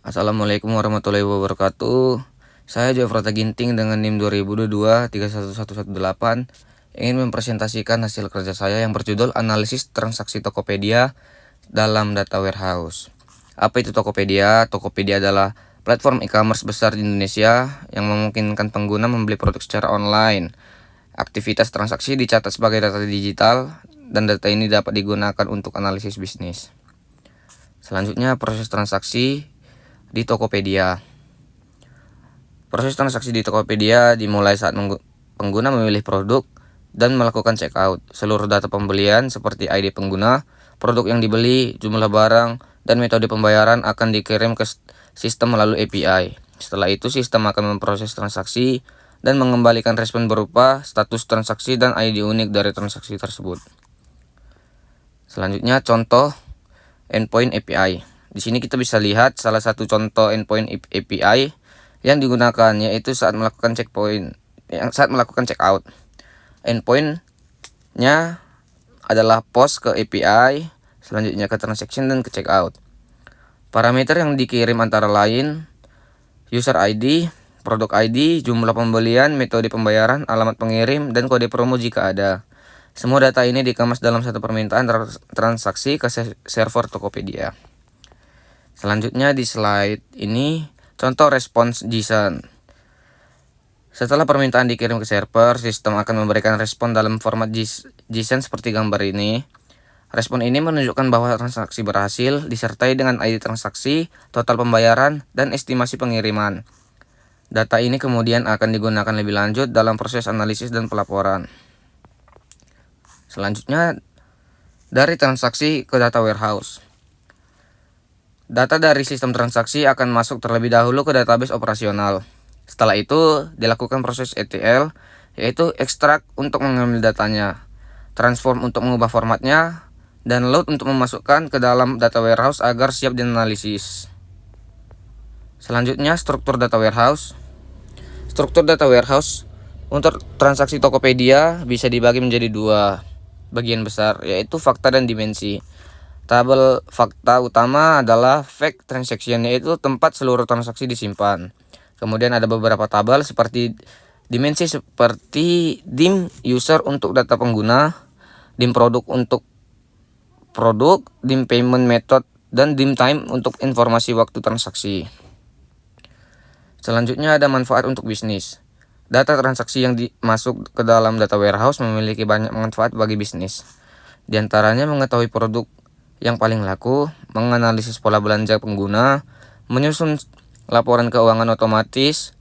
Assalamualaikum warahmatullahi wabarakatuh. Saya Jofrata Ginting dengan NIM 2022 311118 ingin mempresentasikan hasil kerja saya yang berjudul Analisis Transaksi Tokopedia dalam Data Warehouse. Apa itu Tokopedia? Tokopedia adalah platform e-commerce besar di Indonesia yang memungkinkan pengguna membeli produk secara online. Aktivitas transaksi dicatat sebagai data digital dan data ini dapat digunakan untuk analisis bisnis. Selanjutnya, proses transaksi di Tokopedia. Proses transaksi di Tokopedia dimulai saat pengguna memilih produk dan melakukan checkout. Seluruh data pembelian seperti ID pengguna, produk yang dibeli, jumlah barang, dan metode pembayaran akan dikirim ke sistem melalui API. Setelah itu, sistem akan memproses transaksi dan mengembalikan respon berupa status transaksi dan ID unik dari transaksi tersebut. Selanjutnya, contoh endpoint API. Di sini kita bisa lihat salah satu contoh endpoint API yang digunakan, yaitu saat melakukan checkout. Endpoint-nya adalah post ke API, selanjutnya ke transaction dan ke checkout. Parameter yang dikirim antara lain user ID, produk ID, jumlah pembelian, metode pembayaran, alamat pengirim, dan kode promo jika ada. Semua data ini dikemas dalam satu permintaan transaksi ke server Tokopedia. Selanjutnya di slide ini contoh respons JSON. Setelah permintaan dikirim ke server, sistem akan memberikan respon dalam format JSON seperti gambar ini. Respon ini menunjukkan bahwa transaksi berhasil disertai dengan ID transaksi, total pembayaran, dan estimasi pengiriman. Data ini kemudian akan digunakan lebih lanjut dalam proses analisis dan pelaporan. Selanjutnya, dari transaksi ke data warehouse. Data dari sistem transaksi akan masuk terlebih dahulu ke database operasional. Setelah itu, dilakukan proses ETL, yaitu ekstrak untuk mengambil datanya, transform untuk mengubah formatnya, dan load untuk memasukkan ke dalam data warehouse agar siap dianalisis. Selanjutnya, struktur data warehouse. Struktur data warehouse untuk transaksi Tokopedia bisa dibagi menjadi dua bagian besar, yaitu fakta dan dimensi. Tabel fakta utama adalah fact transaction, yaitu tempat seluruh transaksi disimpan. Kemudian ada beberapa tabel seperti dimensi seperti dim user untuk data pengguna, dim produk untuk produk, dim payment method, dan dim time untuk informasi waktu transaksi. Selanjutnya ada manfaat untuk bisnis. Data transaksi yang masuk ke dalam data warehouse memiliki banyak manfaat bagi bisnis. Di antaranya mengetahui produk yang paling laku, menganalisis pola belanja pengguna, menyusun laporan keuangan otomatis,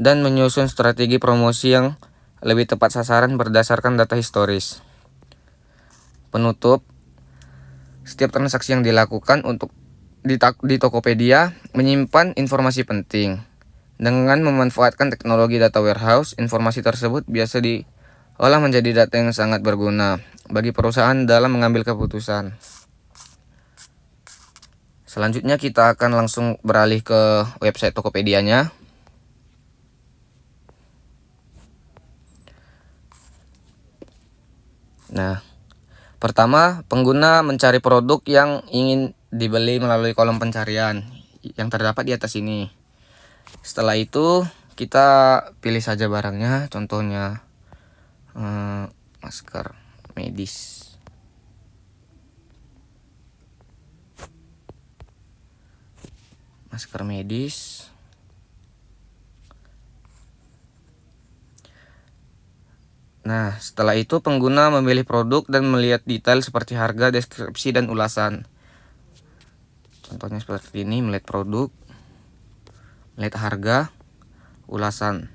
dan menyusun strategi promosi yang lebih tepat sasaran berdasarkan data historis. Penutup, setiap transaksi yang dilakukan di Tokopedia menyimpan informasi penting. Dengan memanfaatkan teknologi data warehouse, informasi tersebut biasa diolah menjadi data yang sangat berguna bagi perusahaan dalam mengambil keputusan. Selanjutnya kita akan langsung beralih ke website Tokopedia-nya. Nah, pertama pengguna mencari produk yang ingin dibeli melalui kolom pencarian yang terdapat di atas ini. Setelah itu kita pilih saja barangnya, contohnya masker medis. Masker medis. Nah, setelah itu pengguna memilih produk dan melihat detail seperti harga, deskripsi, dan ulasan. Contohnya seperti ini, melihat produk, melihat harga, ulasan.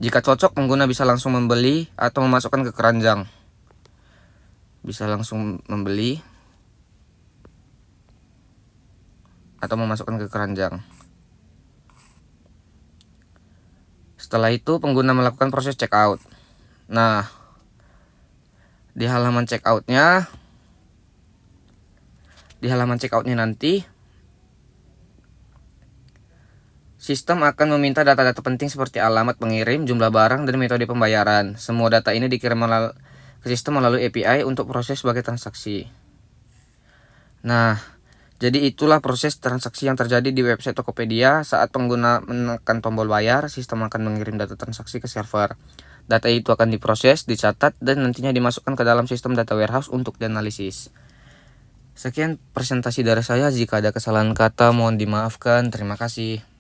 Jika cocok, pengguna bisa langsung membeli atau memasukkan ke keranjang. Bisa langsung membeli atau memasukkan ke keranjang. Setelah itu pengguna melakukan proses checkout. Nah, di halaman checkoutnya nanti sistem akan meminta data-data penting seperti alamat pengirim, jumlah barang, dan metode pembayaran. Semua data ini dikirim ke sistem melalui API untuk proses sebagai transaksi. Nah, Jadi itulah proses transaksi yang terjadi di website Tokopedia. Saat pengguna menekan tombol bayar, sistem akan mengirim data transaksi ke server. Data itu akan diproses, dicatat, dan nantinya dimasukkan ke dalam sistem data warehouse untuk dianalisis. Sekian presentasi dari saya. Jika ada kesalahan kata, mohon dimaafkan. Terima kasih.